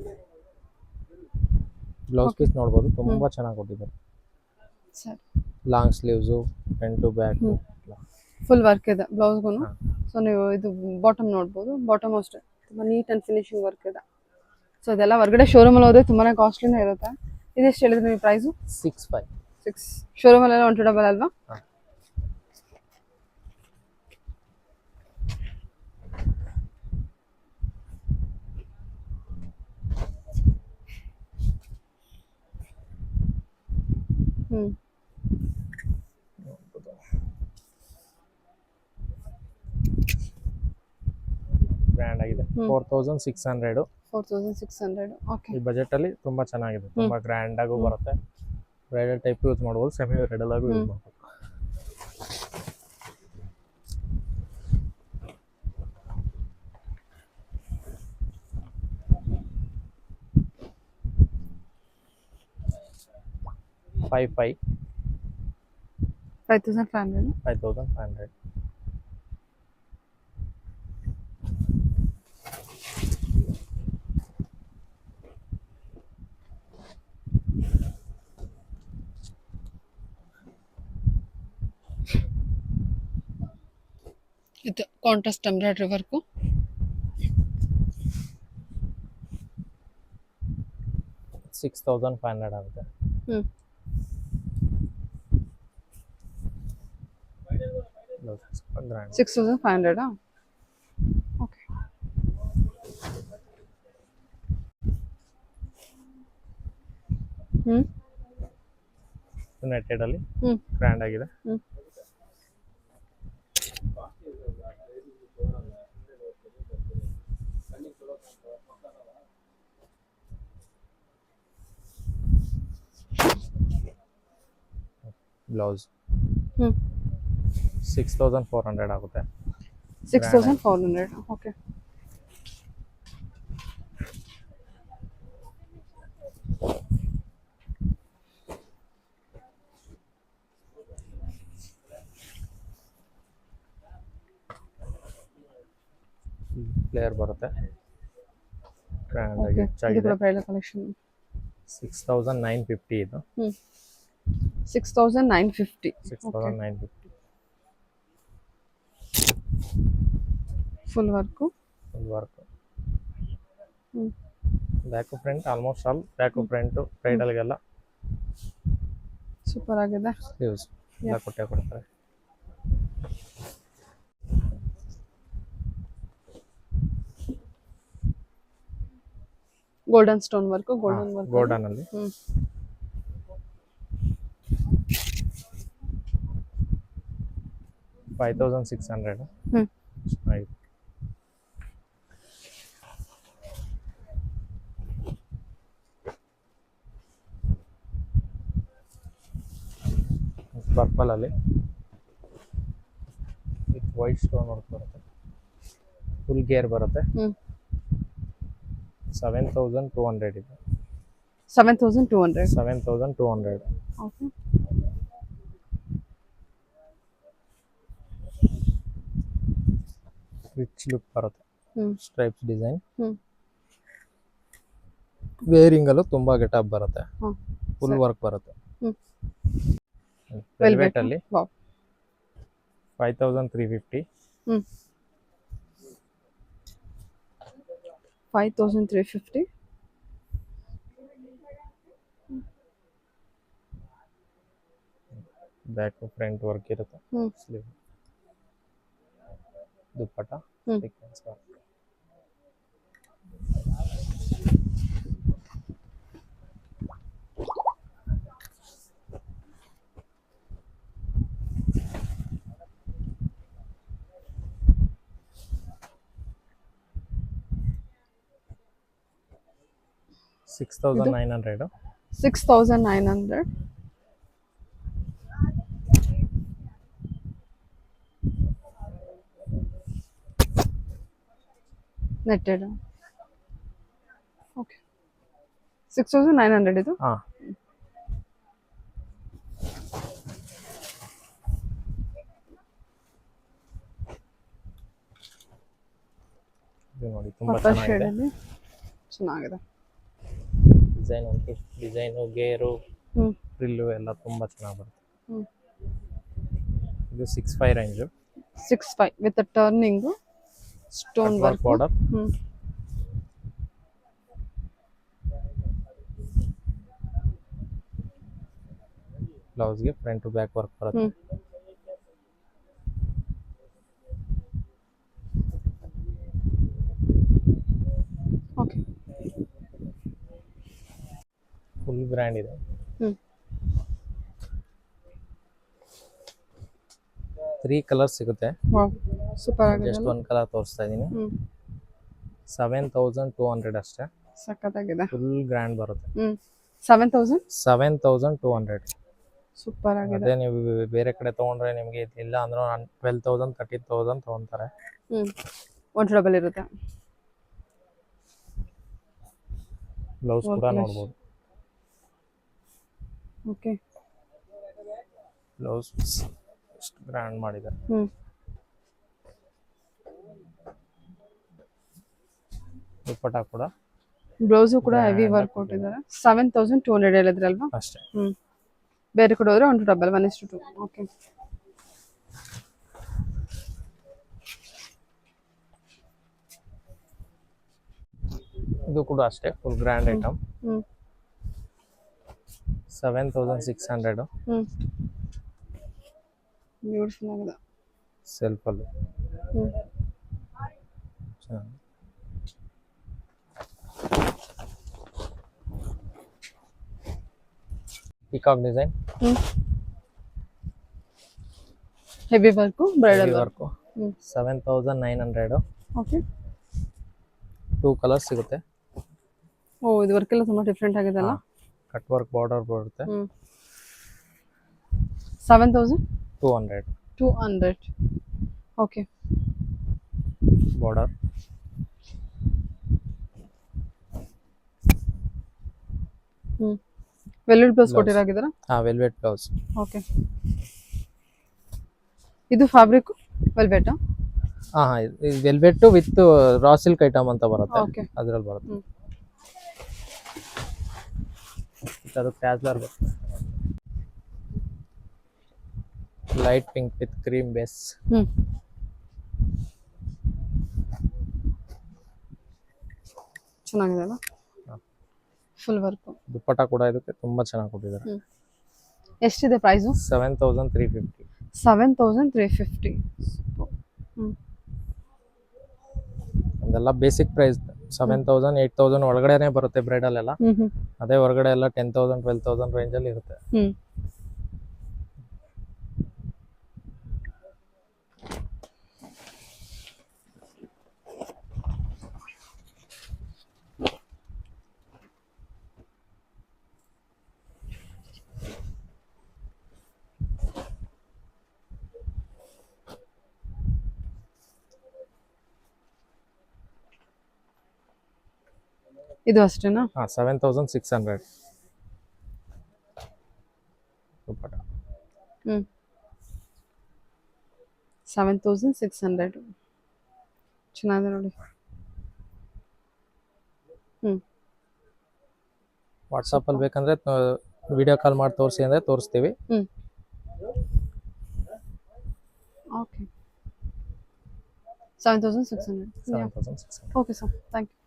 ಬ್ಲೌಸ್ ಪೀಸ್ ನೋಡ್ಬೋದು, ತುಂಬಾ ಚೆನ್ನಾಗಿ ಕೊಟ್ಟಿದ್ದಾರೆ. ಸರಿ, long sleeves, front to back. Full work ಇದೆ ಬ್ಲೌಸ್ಗೂ. ಸೊ ನೀವು ಇದು ಬಾಟಮ್ ನೋಡ್ಬೋದು, ಬಾಟಮ್ ಅಷ್ಟೇ ತುಂಬ ನೀಟ್ ಆ್ಯಂಡ್ ಫಿನಿಶಿಂಗ್ ವರ್ಕ್ ಇದೆ. ಸೊ ಇದೆಲ್ಲ ಹೊರಗಡೆ ಶೋರೂಮಲ್ಲಿ ಹೋದರೆ ತುಂಬಾ ಕಾಸ್ಟ್ಲಿನೇ ಇರುತ್ತೆ. ಇದೆಷ್ಟು ಹೇಳಿದ್ರೆ ನೀವು ಪ್ರೈಸು? 65. 6. ಶೋರೂಮಲ್ಲೆಲ್ಲ 1 ಅಲ್ವಾ? ಹ್ಞೂ ಗ್ರ್ಯಾಂಡ್ ಆಗಿದೆ. 4600. 4600. ಓಕೆ. ಈ ಬಜೆಟ್ ಅಲ್ಲಿ ತುಂಬಾ ಚೆನ್ನಾಗಿದೆ, ತುಂಬಾ ಗ್ರ್ಯಾಂಡ್ ಆಗು ಬರುತ್ತೆ. ಬ್ರೈಡಲ್ ಟೈಪ್ ಯೂಸ್ ಮಾಡ್ಬೋದು, ಸೆಮಿ ಬ್ರೈಡಲ್ ಆಗು ಯೂಸ್ ಮಾಡ್ಬೋದು. ಫೈವ್ 5500. ಇದು ಕಾಂಟ್ರಾಸ್ಟ್ ಎಂಬ್ರಾಯ್ಡ್ರಿ ವರ್ಕು. $6500 ಆಗುತ್ತೆ. ಹ್ಞೂ 6500. ಓಕೆ. ಹ್ಞೂ ನೆಟ್ಟೆಡ್ ಅಲ್ಲಿ ಹ್ಞೂ ಗ್ರ್ಯಾಂಡ್ ಆಗಿದೆ. ಹ್ಞೂ ಬ್ಲೌಸ್ ಹ್ಞೂ 6400 ಆಗುತ್ತೆ. 6400. ಓಕೆ. ಫ್ಲೇರ್ ಬರುತ್ತೆ, ಗ್ರ್ಯಾಂಡ್ ಆಗಿ ಓಕೆ. ಇದು ಹೆಚ್ಚಾಗಿದೆ. ಕೂಡ ಬ್ರೈಡಲ್ ಕಲೆಕ್ಷನ್. 6950 ಇದು. ಹ್ಞೂ 6950. 6950. Full work. Full work. ಹ್ಞೂ back front almost all back front ಬ್ರೈಡಲ್ಗೆಲ್ಲ ಸೂಪರ್ ಆಗಿದೆ. ಸ್ಲೀವ್ಸ್ ಎಲ್ಲ ಕೊಟ್ಟೆ ಕೊಡ್ತಾರೆ. Golden stone work, golden work. Golden ಅಲ್ಲಿ ಹ್ಞೂ 5600. ಹ್ಞೂ ಚೆನ್ನಾಗಿದೆ. ಪರ್ಪಲ್ ಅಲ್ಲಿ ವಿತ್ ವೈಟ್ ಸ್ಟೋನ್ ವರ್ಕ್ ಬರುತ್ತೆ. ಫುಲ್ ಗೇರ್ ಬರುತ್ತೆ. ಹ್ಞೂ 7200 ಇದೆ. 7200. 7200. ಓಕೆ. ರಿಚ್ ಲುಕ್ ಬರುತ್ತೆ. ಹ್ಞೂ ಸ್ಟ್ರೈಪ್ಸ್ ಡಿಸೈನ್. ಹ್ಞೂ ವೇರಿಂಗ್ ಅಲ್ಲೂ ತುಂಬಾ ಗೆಟಪ್ ಬರುತ್ತೆ. ಹಾಂ ಫುಲ್ ವರ್ಕ್ ಬರುತ್ತೆ. ಹ್ಞೂ ವೆಲ್ವೆಟ್ ಅಲ್ಲಿ ವಾವ್. 5350. ಹ್ಞೂ 5350. ಬ್ಯಾಕ್ ಫ್ರಂಟ್ ವರ್ಕ್ ಇರುತ್ತೆ. ಹ್ಞೂ ಸ್ಲೀವ್ ದುಪ್ಪಟ್ಟ ಹ್ಞೂ ಸೀಕ್ವೆನ್ಸ್ ವರ್ಕ್. ಇದು 6900. 6900. ನೆಟ್ಟೆಡ್. ಓಕೆ 6900 ಇದು. ಹಾ ಇದು ನೋಡಿ ತುಂಬಾ ಪರ್ಪಲ್ ಚೆನ್ನಾಗಿದೆ. ಶೇಡಲ್ಲಿ ಚೆನ್ನಾಗಿದೆ. ಡಿಸೈನ್ ಉಂಟು. ಡಿಸೈನು ಗೇರು ಹ್ಞೂ ಫ್ರಿಲ್ಲು ಎಲ್ಲ ತುಂಬಾ ಚೆನ್ನಾಗಿ ಬರುತ್ತೆ. ಹ್ಞೂ ಇದು 65 range. 65 with turning stone work. Border. ಹ್ಞೂ ಬ್ಲೌಸ್ಗೆ ಫ್ರಂಟ್ ಟು ಬ್ಯಾಕ್ ವರ್ಕ್ ಬರುತ್ತೆ. ಹ್ಞೂ ಓಕೆ. ಫುಲ್ ಬ್ರ್ಯಾಂಡ್ ಇದೆ. ಹ್ಞೂ 3 ಕಲರ್ಸ್ ಸಿಗುತ್ತೆ. ವಾವ್ ಸೂಪರ್ ಆಗಿದೆ ಜಸ್ಟ್ ಅಲ್ಲ. ಒಂದು ಕಲರ್ ತೋರಿಸ್ತಾ ಇದ್ದೀನಿ. ಹ್ಞೂ 7200 ಅಷ್ಟೇ. ಸಖತ್ತಾಗಿದೆ. ಫುಲ್ ಗ್ರ್ಯಾಂಡ್ ಬರುತ್ತೆ. ಹ್ಞೂ 7000. 7200. ಸೂಪರ್ ಆಗಿದೆ. ಅದೇ ನೀವು ಬೇರೆ ಕಡೆ ತೊಗೊಂಡ್ರೆ ನಿಮಗೆ ಇಲ್ಲ ಅಂದ್ರೆ 12,000 13,000 ತೊಗೊತಾರೆ. ಹ್ಞೂ ಒಂದು ಡಬಲ್ ಇರುತ್ತೆ. ಬ್ಲೌಸ್ ಕೂಡ Okay. ನೋಡ್ಬೋದು. ಓಕೆ. ಬ್ಲೌಸ್ ಎಷ್ಟು ಗ್ರ್ಯಾಂಡ್ ಮಾಡಿದ್ದಾರೆ. ಹ್ಞೂ ದುಪ್ಪಟ್ಟ ಕೂಡ ಬ್ಲೌಸು ಕೂಡ ಹೆವಿ Grand ವರ್ಕ್ ಕೊಟ್ಟಿದ್ದಾರೆ. 7200 ಹೇಳಿದ್ರಲ್ವಾ. ಅಷ್ಟೇ. ಹ್ಞೂ ಬೇರೆ ಕಡೆ ಹೋದ್ರೆ 1 1:2. ಓಕೆ. ಇದು ಕೂಡ ಅಷ್ಟೇ ಫುಲ್ ಗ್ರ್ಯಾಂಡ್ ಐಟಮ್. ಹ್ಞೂ 7600 ಹ್ಞೂ ಬ್ಯೂಟಿಫುಲ್ ಆಗಿದೆ. ಸೆಲ್ಫಲ್ಲಿ. ಹ್ಞೂ ಪಿಕಾಕ್ ಡಿಸೈನ್. ಹ್ಞೂ heavy work bridal work. Work. ಹ್ಞೂ 7900. ಓಕೆ. 2 ಕಲರ್ಸ್ ಸಿಗುತ್ತೆ. ಓ ಇದು ವರ್ಕ್ ಎಲ್ಲ ತುಂಬ ಡಿಫ್ರೆಂಟ್ ಆಗಿದೆಲ್ಲ. ಕಟ್ ವರ್ಕ್ ಬಾರ್ಡರ್ ಬರುತ್ತೆ. ಹ್ಞೂ 7200. 200 ಓಕೆ. ಬಾರ್ಡರ್. ಹ್ಞೂ ವೆಲ್ವೆಟ್ ಬ್ಲೌಸ್ ಕೊಟ್ಟಿರಾಗಿದ್ದೀರಾ. Velvet blouse. ಓಕೆ. ಇದು ಫ್ಯಾಬ್ರಿಕ್ ವೆಲ್ವೆಟಾ. ಇದು velvet with raw silk item ಅಂತ ಬರುತ್ತೆ. ಓಕೆ. ಅದ್ರಲ್ಲಿ ಬರುತ್ತೆ. ಹ್ಞೂ ಅದು ಕ್ಯಾಸ್ಲರ್ ಬರುತ್ತೆ. Light pink with cream base. ಹ್ಞೂ ಚೆನ್ನಾಗಿದೆ ಅಲ್ಲ. Full work. ದುಪ್ಪಟ್ಟ ಕೂಡ ಇದಕ್ಕೆ ತುಂಬಾ ಚೆನ್ನಾಗಿ ಕೊಟ್ಟಿದ್ದಾರೆ. ಹ್ಞೂ ಎಷ್ಟಿದೆ ಪ್ರೈಸು. 7350. 7350. ಹ್ಞೂ ಅದೆಲ್ಲ ಬೇಸಿಕ್ ಪ್ರೈಸ್. 7000 8000 ಒಳಗಡೆನೆ ಬರುತ್ತೆ ಬ್ರೈಡಲ್ ಎಲ್ಲ. ಹ್ಞೂ ಹ್ಞೂ ಅದೇ ಹೊರಗಡೆ ಎಲ್ಲ 10,000 12,000 ರೇಂಜಲ್ಲಿ ಇರುತ್ತೆ. ಹ್ಞೂ ಇದು ಅಷ್ಟೇನಾ? ಹಾಂ 7600 ದುಪ್ಪಟ್ಟ. 7600 ಚೆನ್ನಾಗಿದೆ ನೋಡಿ. ವಾಟ್ಸಪ್ಪಲ್ಲಿ ಬೇಕಂದರೆ ವಿಡಿಯೋ ಕಾಲ್ ಮಾಡಿ ತೋರಿಸಿ ಅಂದರೆ ತೋರಿಸ್ತೀವಿ. Okay 7600. 7600. Okay sir, thank you.